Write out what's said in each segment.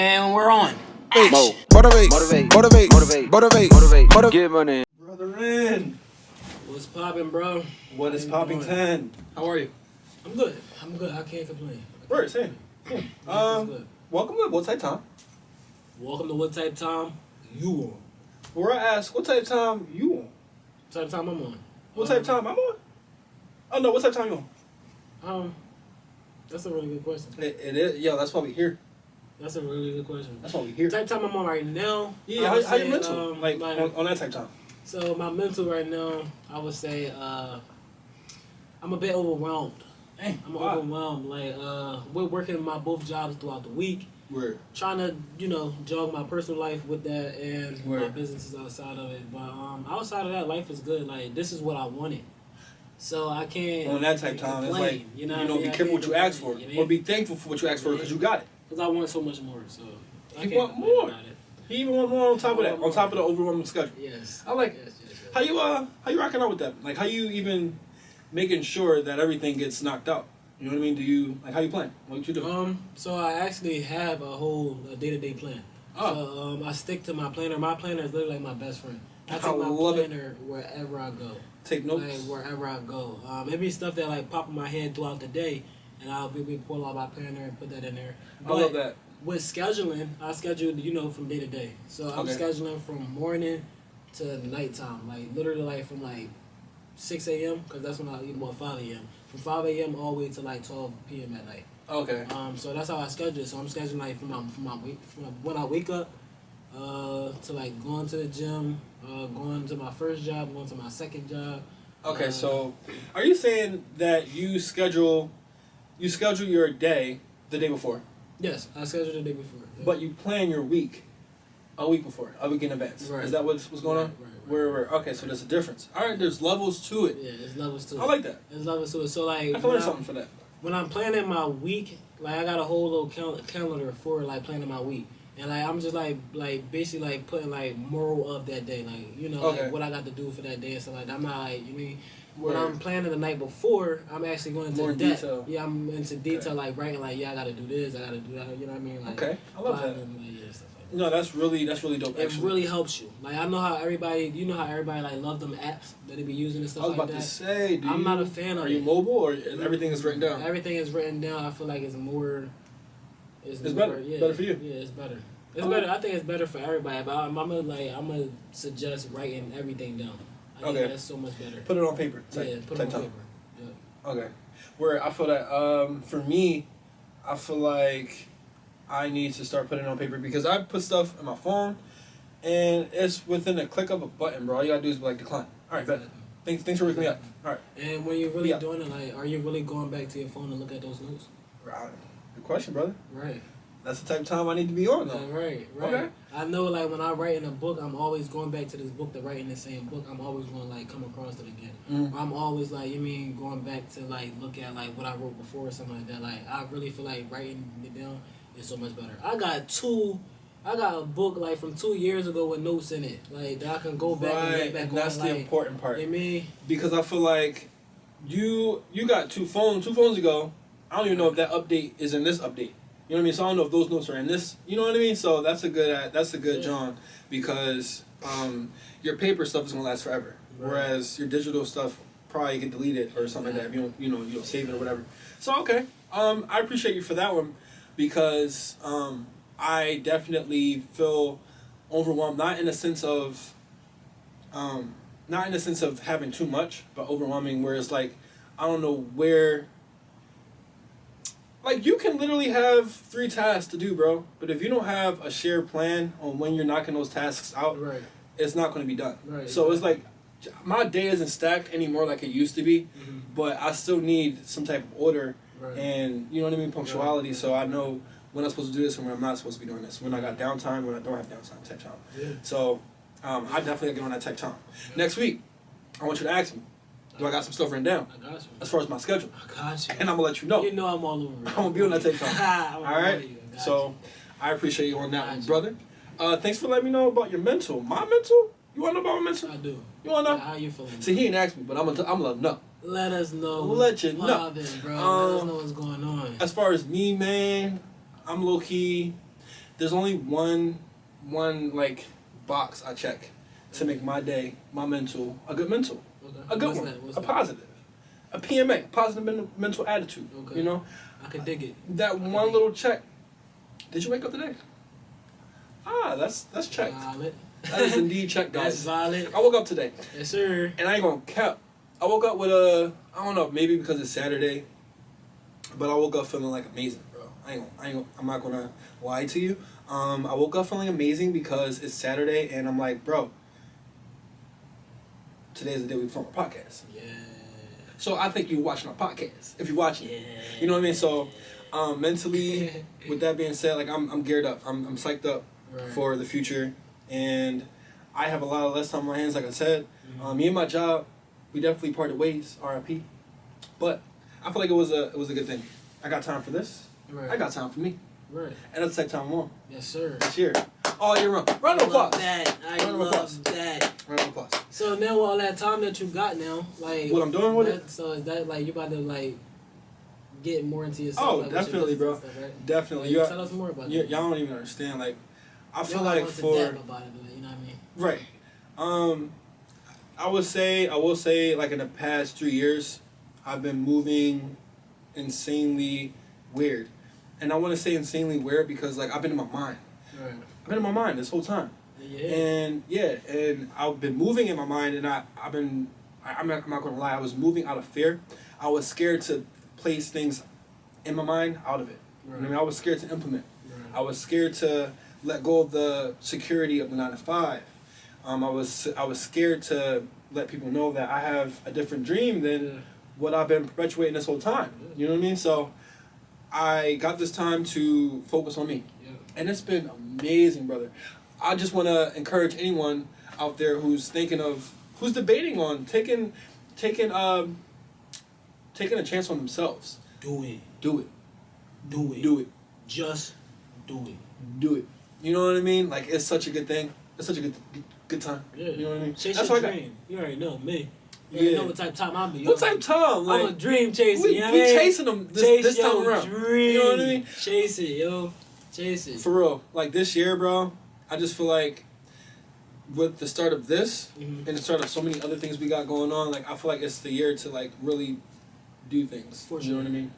And we're on. Motivate. Get money. Brother in. What's poppin', bro? What is popping 10? How are you? I'm good. I can't complain. Word, same. Good. Welcome to What Type Time, Welcome to What Type Time You On. where I ask what type time you on. What type time I'm on? What type time I'm on? Oh no, what type time you on? That's a really good question. It is. Yo, that's why we here. That's a really good question. That's why we here. Type time I'm on right now. Yeah, I would how you say, mental? On that type time. So my mental right now, I would say I'm a bit overwhelmed. Hey, I'm why? overwhelmed. Like we're working my both jobs throughout the week. Word. Trying to, jog my personal life with that and my Word. businesses outside of it. But outside of that, life is good. Like, this is what I wanted. So I can't On that type time, it's complain, like, you know, be careful what you ask for. Or be thankful for what you ask for because you got it. Because I want so much more. So I You can't want complain more. about it. He even want more on top of that. On top of the overwhelming schedule. Yes. I like yes. How you rocking out with that? Like, how you even making sure that everything gets knocked out? You know what I mean? Do you how you plan? What you do? So I actually have a whole day-to-day plan. Oh. So I stick to my planner. My planner is literally like my best friend. I take I my love it. planner wherever I go. Take notes. Like, wherever I go. It be stuff that like pop in my head throughout the day, and I'll be pull out my planner and put that in there. I love that. With scheduling, I schedule from day to day. So I'm Okay. scheduling from morning to nighttime. Like literally like from like 6 a.m. because that's when I eat 5 a.m. From 5 a.m. all the way to like 12 p.m. at night. Okay. So that's how I schedule. So I'm scheduling like from when I wake up to like going to the gym, going to my first job, going to my second job. Okay. So, are you saying that you schedule your day the day before, Yes, I scheduled the day before. Yeah. but you plan your week a week before, a week in advance? Right. Is that what's going on? Right. Where okay, so there's a difference. All right, there's levels to it. Yeah, there's levels to it. I like that. There's levels to it. So like I can learn something for that. when I'm planning my week, like I got a whole little calendar for like planning my week, and like I'm just like basically like putting like moral of that day, like Okay. like what I got to do for that day and stuff like that. I'm not like when Word. I'm planning the night before, I'm actually going into More in depth. detail. Yeah, I'm into detail, Okay. like writing like I got to do this, I got to do that. You know what I mean? Like, Okay, I love that. plotting, like, yeah, stuff like that. No, that's really dope. It Actually. really helps you. Like I know how everybody, like love them apps that they be using and stuff I was like about that. to say, I'm not a fan of Are you it. mobile or everything is written down? Everything is written down. I feel like it's more. It's more, better. Yeah, Better for you. Yeah, it's better. It's Okay. better. I think it's better for everybody. But I'm gonna suggest writing everything down. I think Okay. that's so much better. Put it on paper. Put it on time. paper. Yeah. Okay. Where I feel that for me, I feel like I need to start putting it on paper because I put stuff in my phone, and it's within a click of a button, bro. All you gotta do is be like decline. All right, bet. Thanks for waking me up. All right. And when you're really Yeah. doing it, like, are you really going back to your phone and look at those notes? Right. Good question, brother. Right. That's the type of time I need to be on, though. Yeah, right. Okay. I know, like, when I write in a book, I'm always going back to this book to write in the same book. I'm always going to, like, come across it again. Mm. I'm always, like, going back to, like, look at, like, what I wrote before or something like that. Like, I really feel like writing it down is so much better. I got a book, like, from 2 years ago with notes in it. Like, that I can go back and Right, look back and on, that's the like, important part. you mean? Because I feel like you got two phones ago. I don't even know if that update is in this update. You know what I mean? So I don't know if those notes are in this. You know what I mean? So that's a good Yeah. John, because your paper stuff is gonna last forever, Right. whereas your digital stuff probably get deleted or something like that if you don't save it or whatever. So okay, I appreciate you for that one because I definitely feel overwhelmed, not in the sense of having too much, but overwhelming where it's like I don't know where. Like, you can literally have 3 tasks to do, bro. But if you don't have a shared plan on when you're knocking those tasks out, Right. it's not going to be done. Right. So it's like, my day isn't stacked anymore like it used to be, Mm-hmm. but I still need some type of order Right. and, you know what I mean, punctuality. Right. So I know when I'm supposed to do this and when I'm not supposed to be doing this. When I got downtime, when I don't have downtime type time. Yeah. So I definitely gotta get on that type time. Next week, I want you to ask me, do I got some stuff written down I got you. as far as my schedule? I got you. And I'm going to let you know. You know I'm all over it. I'm gonna be on that tape time. All Alright? So, I appreciate you on that one, brother. Thanks for letting me know about your mental. My mental? You want to know about my mental? I do. You want to know? How you feeling? See, he ain't asked me, but I'm gonna let him know. Let us know. Let you know. Poppin', bro. Let us know what's going on. As far as me, man, I'm low key. there's only one like box I check to make my day, my mental, a good mental, a good one, a positive, a PMA, positive mental attitude. Okay. You know, I can dig it. that one little check. Did you wake up today? That's checked. Valid. That is indeed checked, guys. That's valid. I woke up today, Yes, sir. and I ain't gonna cap. I woke up with I don't know, maybe because it's Saturday, but I woke up feeling like amazing, bro. I'm not gonna lie to you. I woke up feeling amazing because it's Saturday, and I'm like, bro, today's the day we film a podcast. Yeah. So I think you're watching our podcast. If you're watching, Yeah. you know what I mean. So, mentally, with that being said, like I'm geared up. I'm psyched up Right. for the future, and I have a lot of less time on my hands. Like I said, Mhm. me and my job, we definitely parted ways. R.I.P. But I feel like it was a good thing. I got time for this. Right. I got time for me, Right. and at the same time, more Yes, sir. this year, all year round. Round I of love applause. that. I Round of love applause. that. Round of applause. So now with all that time that you got now, like What I'm doing with it? So is that like you about to like get more into yourself? Oh, like, with your definitely, business bro. and stuff, right? Definitely. Like, You tell us more about y'all that. don't even understand. Like, I You feel don't like go into for depth about it, but you know what I mean? right. I will say, like in the past 3 years, I've been moving insanely weird, and I want to say insanely weird because like I've been in my mind. Right. I've been in my mind this whole time, Yeah. and I've been moving in my mind, and I'm not gonna lie, I was moving out of fear. I was scared to place things in my mind out of it. You know what I mean, I was scared to implement. Right. I was scared to let go of the security of the 9 to 5. I was scared to let people know that I have a different dream than Yeah. what I've been perpetuating this whole time. You know what I mean? So I got this time to focus on me, Yeah. and it's been amazing, brother. I just want to encourage anyone out there who's debating on taking a chance on themselves. Do it. Do it. Do it. Do it. Just do it. Do it. You know what I mean? Like, it's such a good thing. It's such a good time. Yeah. You know what I mean? Chase That's your what I got. dream. You already know me. You already Yeah. know what type of time I'm be. What type of time? I'm a Like, dream chaser. we you know what I mean? chasing them Chase this time your around. dream. You know what I mean? Chase it, yo. Chase it. For real. Like, this year, bro, I just feel like with the start of this Mhm. and the start of so many other things we got going on, like, I feel like it's the year to, like, really do things. For You know sure. what I mean?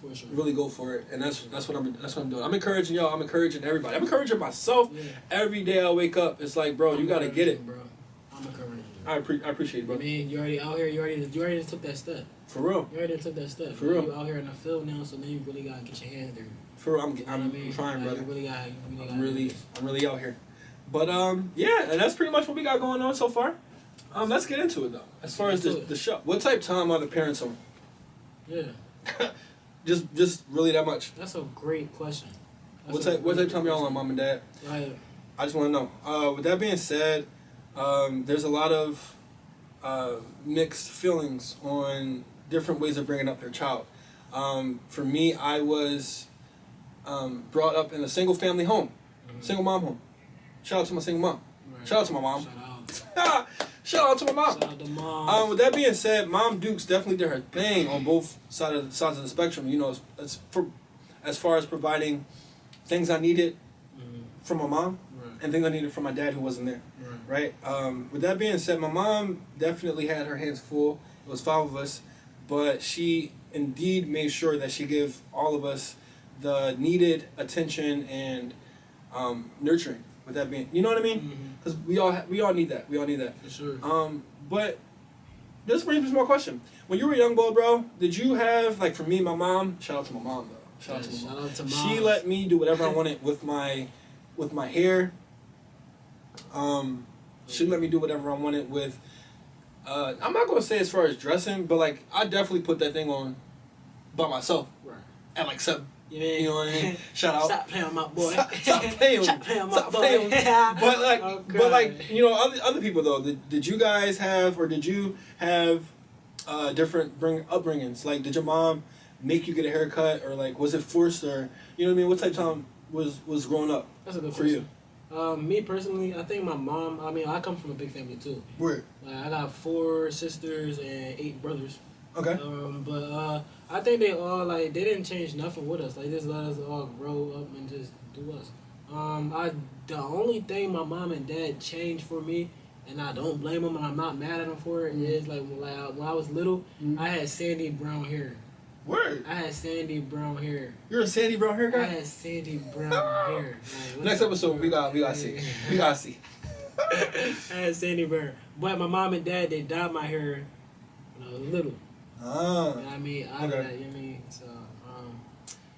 For sure. Really go for it. And that's what I'm doing. I'm encouraging y'all. I'm encouraging everybody. I'm encouraging myself. Yeah. Every day I wake up, it's like, bro, you got to get it. bro. I'm encouraging you. I appreciate it, I bro. mean, you already out here. You already took that step. For real. You already took that step. For real. You out here in the field now, so now you really gotta get your hands dirty. For real. You know what I I'm mean? trying, Like, brother. You really gotta. I'm really out here. But yeah, and that's pretty much what we got going on so far. Let's get into it though. As far as the show, what type of time are the parents on? Yeah, Just really that much. that's a great question. What type of time y'all on, mom and dad? Like, I just want to know. With that being said, there's a lot of mixed feelings on different ways of bringing up their child. For me, I was brought up in a single family home, single mom home. Shout out to my single mom. right. Shout out to my mom. Shout out. Shout out to my mom. Shout out to mom. With that being said, Mom Dukes definitely did her thing on both sides of the spectrum. You know, as far as providing things I needed Mhm. from my mom Right. and things I needed from my dad who wasn't there. Right. Right. With that being said, my mom definitely had her hands full. It was 5 of us, but she indeed made sure that she give all of us the needed attention and nurturing. With that being, you know what I mean? Mhm. Because we all need that. We all need that. For sure. But this brings me to my question. When you were a young boy, bro, did you have, like, for me, my mom, shout out to my mom, though. Shout out to my mom. Shout out to She moms. let me do whatever I wanted with my hair. She let me do whatever I wanted with, I'm not going to say as far as dressing, but, like, I definitely put that thing on by myself Right. at, like, 7. Yeah. You know what I mean? Shout out. Stop playing with my boy. Stop playing with Stop me. playing with my Stop boy. playing with me. But like, Okay. but like, you know, other people though. Did you guys have, or did you have, different upbringings? Like, did your mom make you get a haircut, or like, was it forced, or you know what I mean? What type of time was growing up That's a good for question. you? Me personally, I think my mom. I mean, I come from a big family too. Word. Like, I got 4 sisters and 8 brothers. Okay. But I think they all like they didn't change nothing with us. Like, just let us all grow up and just do us. The only thing my mom and dad changed for me, and I don't blame them, and I'm not mad at them for it, is like when I was little, I had sandy brown hair. Word. I had sandy brown hair. You're a sandy brown hair I guy. had sandy brown hair. Like, Next episode, we got see. We gotta see. I had sandy brown, but my mom and dad they dyed my hair when I was little. Ah. You know what I mean, out of Okay. that, you know what I mean. So,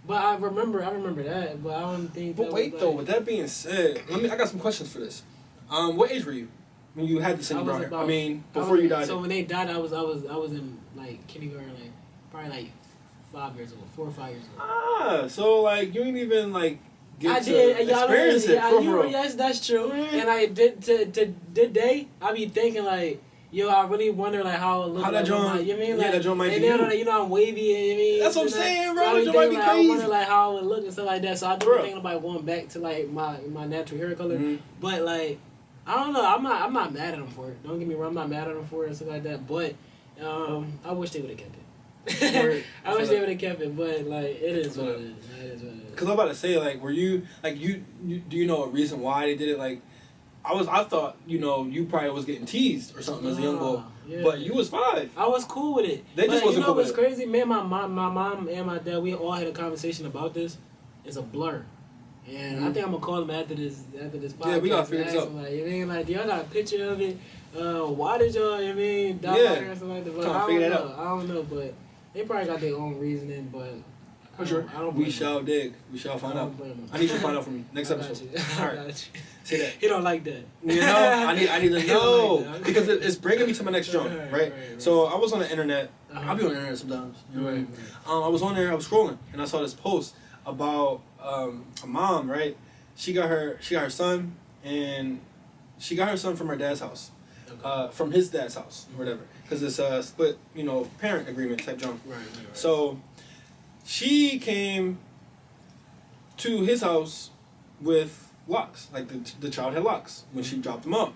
but I remember that, but I don't think. But that wait was though, like, with that being said, I got some questions for this. What age were you when you had the sandy brown hair? I mean, before you died. So when they died, I was in like kindergarten, like probably like 5 years old, 4 or 5 years old. Ah, so like you ain't even like get I to did, y'all experience it for real. Yes, that's true. And I did today. I be thinking like, yo, I really wonder like how it looks. How that like joint- you know what I mean? yeah, Like, that joint might and be then, you. like, you know I'm wavy. You know what I mean? That's what I'm So saying, that- bro. so I That be joint might be thinking, like, I crazy. wonder like how it look and stuff like that. So I do Bro. be thinking about going back to like my natural hair color. Mhm. But like, I don't know. I'm not mad at them for it. Don't get me wrong. I'm not mad at them for it and stuff like that. But I wish they would have kept it. Word. I wish they would have kept it, but like it is what it is. It is what it is. Cause I'm about to say, like, were you like you do you know a reason why they did it? Like, I thought you probably was getting teased or something as a young boy, Nah, yeah. but you was 5. I was cool with it. They just But wasn't you know cool with what's it. crazy? Me and my mom and my dad, we all had a conversation about this. It's a blur. And I think I'm gonna call them after this podcast. Yeah, we gotta figure and this ask out. them, like, you mean, like, do y'all got a picture of it? Why did y'all, you mean, dye Yeah. my hair or something like that? But Trying to I don't figure that know. I don't know, but they probably got their own reasoning. But For sure. I don't We blame shall them. dig. We shall I find don't out. blame them. I need you to find out from me next I got episode. you. All I right. got you. Say that. He don't like that. You know, I need to He don't know like that. because it's bringing me to my next joint, right? Right. So I was on the internet. Uh-huh. I'll be on the internet sometimes. You know, Right. I was on there. I was scrolling, and I saw this post about a mom. Right? She got her son, and she got her son from her dad's house, from his dad's house, or whatever, because it's a split, parent agreement type junk. Right. So she came to his house with locks. Like the child had locks when she dropped him off.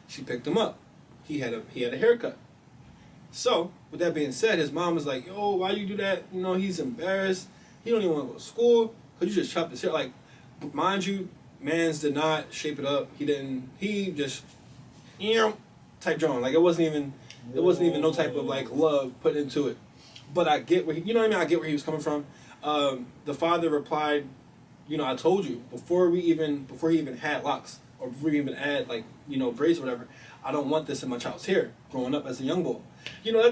She picked him up. He had a haircut. So with that being said, his mom was like, "Yo, why you do that? He's embarrassed. He don't even want to go to school. Could you just chop his hair?" Like, mind you, mans did not shape it up. He didn't. He just type drawing. Like it wasn't even no type of like love put into it. But I get where you know what I mean. I get where he was coming from. The father replied, "I told you before he even had locks or before he even had like braids or whatever. I don't want this in my child's hair. Growing up as a young boy,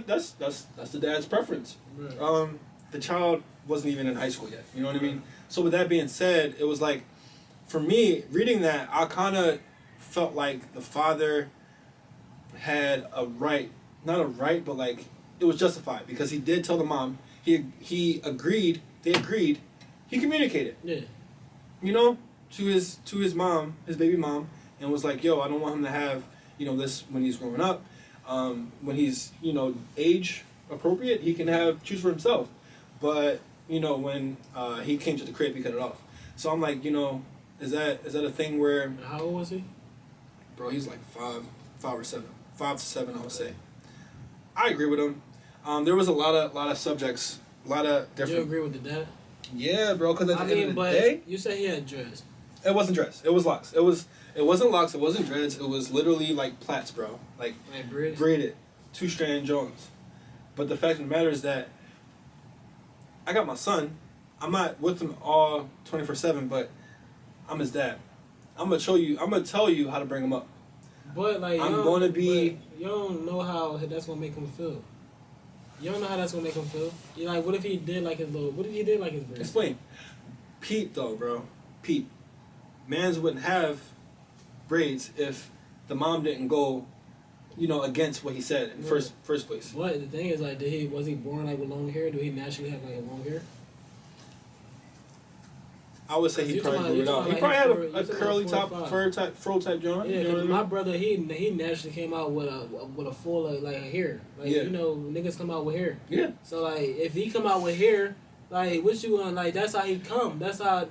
that's the dad's preference. Right. The child wasn't even in high school yet. You know what I mean. So with that being said, it was like, for me reading that, I kind of felt like the father had a right, not a right, but like it was justified because he did tell the mom. He agreed. They agreed. He communicated. Yeah. To his mom, his baby mom, and was like, "Yo, I don't want him to have this when he's growing up. When he's age appropriate, he can choose for himself. But when he came to the crib, he cut it off. So I'm like, is that a thing where, And how old was he? bro? He's like 5 or 7, 5 to 7, I would say. I agree with him. There was a lot of subjects, a lot of You different. agree with the dad? Yeah, bro. Because at the end of the but day, you said he had dreads. it wasn't dress. It was locks. It wasn't locks. It wasn't dreads. It was literally like plaits, bro. Like Like braids. braided, 2-strand Jones. But the fact of the matter is that I got my son. I'm not with him all 24/7, but I'm his dad. I'm gonna tell you how to bring him up. But like, I'm you don't- gonna be- but you don't know how that's gonna make him feel. You don't know how that's gonna make him feel. You like, what if he did like his little? What if he did like his braids? Explain. Pete though, bro. Pete. Mans wouldn't have braids if the mom didn't go, against what he said in Right. first place. But the thing is, like, was he born like with long hair? Do he naturally have like a long hair? I would say he You probably talking grew it about- out. you He talking probably about had like a 4 curly or top, 5. fur type joint. Yeah, You know what I because mean? my brother, he naturally came out with a full like hair. Like, Yeah. niggas come out with hair. Yeah. So like, if he come out with hair, like, what you want? Like, that's how he come. That's how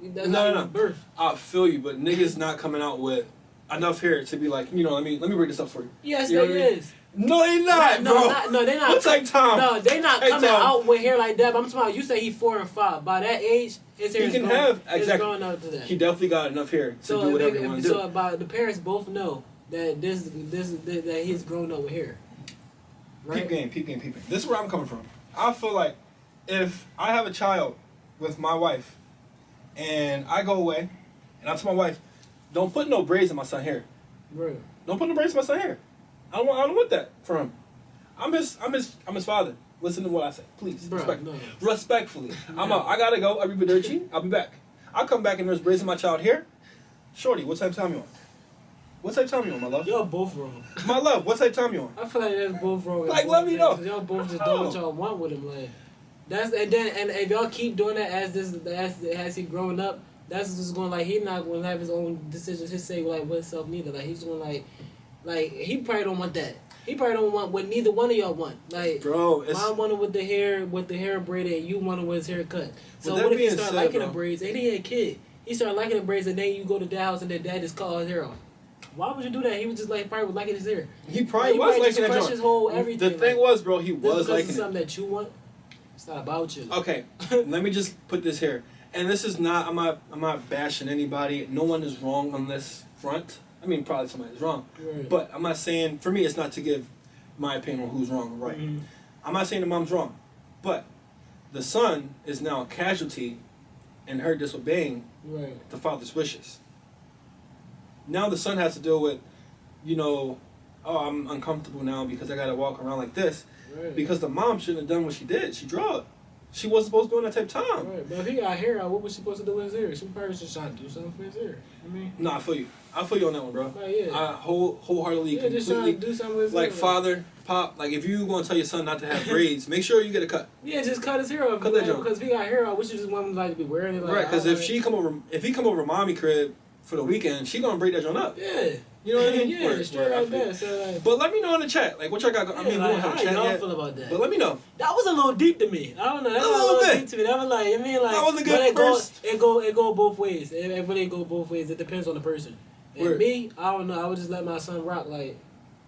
he No. was birthed. I feel you, but niggas not coming out with enough hair to be like, let me break this up for you. Yes, You know there what I mean? is. No, they not, no, bro. no, they not. What type Tom? No, they not Hey, coming Tom. out with hair like that. But I'm talking about, you say he 4 and 5. By that age, his hair He is can growing, have it's exactly. growing out to that. He definitely got enough hair to So do whatever he want to do. So about the parents both know that that he's grown up with hair. Right? Peep game. This is where I'm coming from. I feel like if I have a child with my wife and I go away and I tell my wife, don't put no braids in my son's hair. Right. Don't put no braids in my son's hair. I don't want that for him. I'm his father. Listen to what I say, please. Bro, Respectfully. I'm out. I gotta go. Arrivederci. I'll be back. I'll come back and there's braids in my child hair. Shorty, what type of time you on? What type of time you on, my love? Y'all both wrong. My love, what type of time you on? I feel like that's both wrong. Like, let me know. Y'all both just doing what y'all want with him. Like, and if y'all keep doing that as he growing up, that's just going, like, he not going to have his own decisions. His say, like, what self neither. Like, he's going like he probably don't want that. He probably don't want what neither one of y'all want. Like, bro, it's, mine wanted with the hair braided, and you wanted with his hair cut. So With that what if he being start said, liking bro, the braids and he had a kid? He started liking the braids, and then you go to their house and their dad just cut his hair off. Why would you do that? He was just like probably was liking his hair. he probably Like, was just liking that crush joint. his whole everything. The thing like, was, bro, he just was because liking it's it. something that you want. It's not about you. Okay, let me just put this here. And this is not, I'm not bashing anybody. No one is wrong on this front. I mean, probably somebody's wrong. Right. But I'm not saying, for me, it's not to give my opinion on who's wrong or right. Mhm. I'm not saying the mom's wrong. But the son is now a casualty in her disobeying Right. the father's wishes. Now the son has to deal with, oh, I'm uncomfortable now because I got to walk around like this. Right. Because the mom shouldn't have done what she did. She drugged. She wasn't supposed to be on that type of time. Right. But if he got hair out, what was she supposed to do with his hair? She probably just trying to do something for his hair. I mean, No, I feel you. I feel you on that one, bro. like, yeah. I wholeheartedly, Yeah, just trying to completely, do something with his like hair. father, pop, like if you want to tell your son not to have braids, make sure you get a cut. Yeah, just cut his hair off. Cut that joint. Because if he got hair out, what you just want him like to be wearing it? Like, Right, because I if don't he come over mommy crib for the weekend, she gonna braid that joint up. Yeah. You know what I mean? Yeah, Word, straight word, I like feel you. that. So, like, But let me know in the chat, like what y'all got. I mean, we like, don't have a how chat y'all yet, feel about that? but let me know. That was a little deep to me. I don't know. That A was little bit. deep to me. That was like, I mean, like, That was a good but it first. It go both ways. It really go both ways. It depends on the person. And Word. me, I don't know. I would just let my son rock. Like,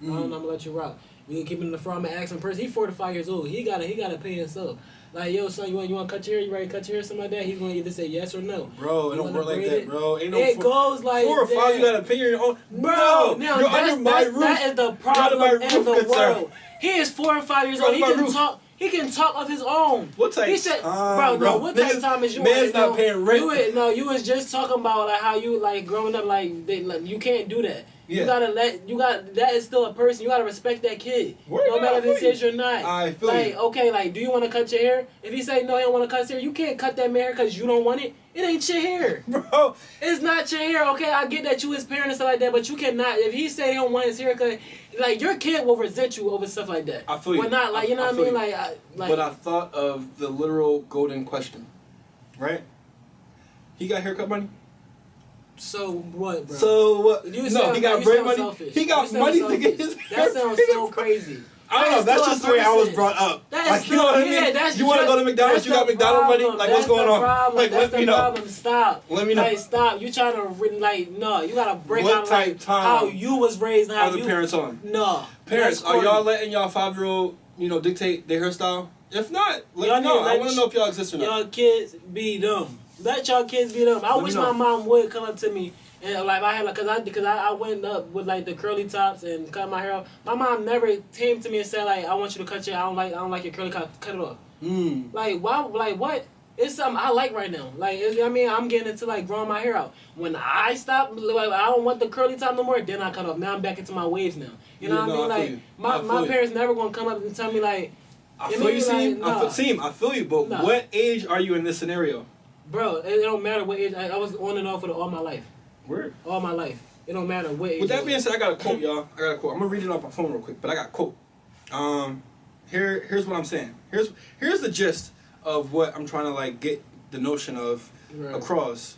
I don't know. I'm gonna let you rock. We can keep him in the front. I'm asking person. He's 45 years old. He gotta pay himself. Like, yo, son, you want to cut your hair? You ready to cut your hair? Something like that. He's gonna either say yes or no. Bro, it You don't wanna work like braid that, it? bro. Ain't no It goes like 4 or 5. that. You got to pay your own. Bro, No, now you're that's, under my that's, roof. that is the You're problem under my in roof, the good sir. world. He is 4 or 5 years You're old. He under my can roof. talk. He can talk of his own. What type? He said, bro, no, what type niggas- of time is you man's on? not paying rent. You was just talking about like how you like growing up like you can't do that. Yeah. That is still a person. You gotta respect that kid. Word, no no, matter I if he feel says you're not. I feel like, you. okay, like, do you want to cut your hair? If he say no, he don't want to cut his hair, you can't cut that man hair because you don't want it. It ain't your hair. Bro, It's not your hair, okay? I get that you his parent and stuff like that, but you cannot. If he say he don't want his hair cut, like your kid will resent you over stuff like that. I feel you. But not like you know I what I feel mean? you. Like, but I thought of the literal golden question, right? He got haircut money. so what, bro? So what? You No, sound- he got you braid sound money. selfish. He got You sound money to get selfish. his That hair sounds braided, so bro. crazy. I don't know. That is That's still just a the way I was person. brought up. That is Like, you know what I mean? yeah, that's You want to just- go to McDonald's? that's You got the McDonald's money? problem. Like, what's That's the going on? problem. Like, That's let the me know. problem. Stop. Let me know. Like, stop. You trying to like no. You gotta break What out type like time how you was raised and how Are the you. parents on? No. Parents, That's are y'all corny. letting y'all 5-year-old, dictate their hairstyle? If not, let Y'all me know. need to I let want to know if y'all exist or not. Y'all kids be them. Let y'all kids be them. I Let me wish know. my mom would come up to me and like I had like because I went up with like the curly tops and cut my hair off. My mom never came to me and said like I want you to cut your I don't like your curly cut it off. Like why like what? It's something I like right now. Like I mean I'm getting into like growing my hair out. When I stop like I don't want the curly top no more, then I cut off. Now I'm back into my waves now. You know Yeah, what no, I mean? I feel Like you. my I feel you. parents never gonna come up and tell me like I it feel made you, me Seem. like, nah. I feel you, but Nah. what age are you in this scenario? Bro, it don't matter what age. I was on and off with it all my life. Word. All my life. It don't matter what age. With that it being was. said, I got a quote, y'all. I got a quote. I'm gonna read it off my phone real quick, but I got a quote. Here's what I'm saying. Here's the gist of what I'm trying to like get the notion of Right. across.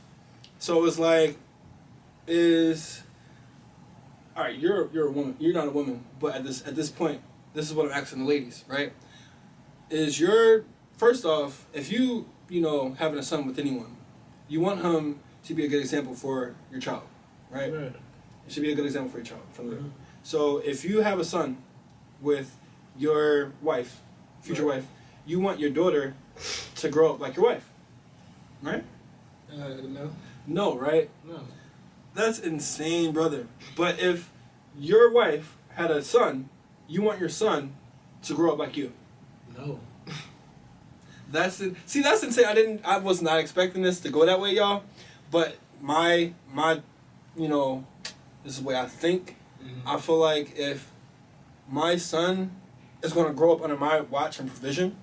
So it's like, all right. You're a woman. You're not a woman, but at this point, this is what I'm asking the ladies, right? Is your first off, if you having a son with anyone, you want him to be a good example for your child, right? Right. It should be a good example for your child from there. Mhm. So if you have a son with your wife, future Right. wife, you want your daughter to grow up like your wife, right? No. No, right? No. That's insane, brother. But if your wife had a son, you want your son to grow up like you. No. That's it. See, that's insane. I was not expecting this to go that way, y'all. But my, you know, this is the way I think. Mhm. I feel like if my son is going to grow up under my watch and provision,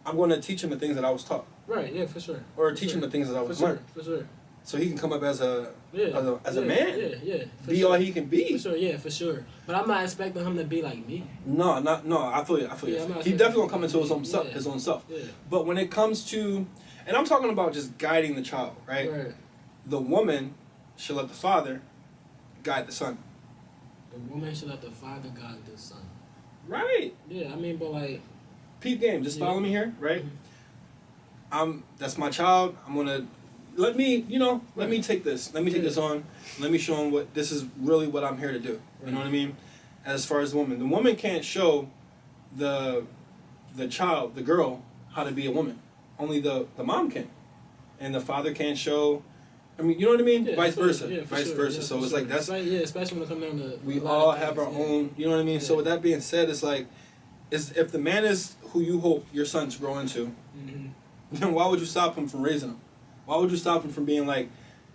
I'm going to teach him the things that I was taught, Right, yeah, for sure. or For teach him sure. the things that I For was sure, learned, for sure. so he can come up as a Yeah. as a yeah, man, Yeah, for be sure. all he can be. For sure, yeah, for sure. But I'm not expecting him to be like me. No. I feel you. Yeah, I'm He not definitely gonna come expecting into his own him. self, Yeah. his own self. Yeah. But when it comes to, and I'm talking about just guiding the child, right? Right. The woman should let the father guide the son. The woman should let the father guide the son. Right. Yeah, I mean, but like, Peep game. Just Yeah. follow me here, right? Mhm. That's my child. I'm gonna let me Right. take this. Let me take Yeah. this on. Let me show him what this is really what I'm here to do. You know what I mean? As far as the woman can't show the child, the girl, how to be a woman. Only the mom can, and the father can't show. I mean, you know what I mean? yeah, Vice for- versa. yeah, for Vice sure, versa. yeah, So for it's sure. like that's yeah, especially when it comes down to we a lot all of have things, our yeah. own. You know what I mean? So Yeah. with that being said, it's like, if the man is who you hope your son to grow into, Mhm. then why would you stop him from raising him? Why would you stop him from being like,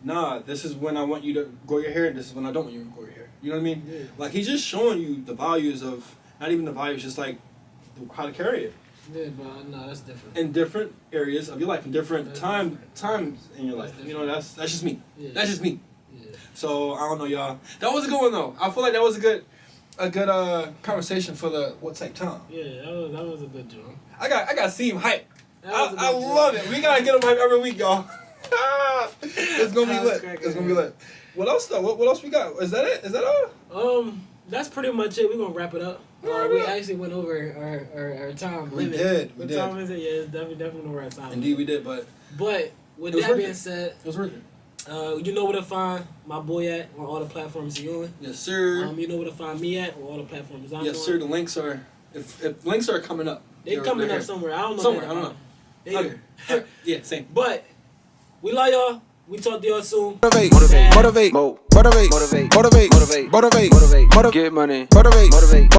nah, this is when I want you to grow your hair, and this is when I don't want you to grow your hair. You know what I mean? Yeah. Like, he's just showing you the values of, not even the values, just like how to carry it Yeah, but no, that's different. in different areas of your life, in different That's times in your That's life. You know, that's just me. Yeah. That's just me. Yeah. So I don't know, y'all. That was a good one though. I feel like that was a good conversation for the what type time. Yeah, that was a good joke. I got Steve hype. That was a I good joke. love it. We gotta get him hype every week, y'all. It's gonna be I'll lit. crack It's it, gonna be man. lit. What else though? What else we got? Is that it? Is that all? That's pretty much it. We're gonna wrap it up. Wrap it We up. actually went over our time We limit. did, we What did. time is it? Yeah, it's definitely over our time. Indeed, we did, but But with It was that worth being it. said, it was worth it. you know where to find my boy at on all the platforms you're on. Yes, sir. You know where to find me at on all the platforms I'm Yes, on. sir. The links are if links are coming up. They they're coming here. up somewhere. I don't know. Somewhere, that. I don't know. They Okay. here. Alright. Yeah, same. But we love y'all. We talk to y'all soon. Motivate, Bad. motivate, mo, motivate, motivate, motivate, motivate, motivate, motivate, get money, motivate, motivate.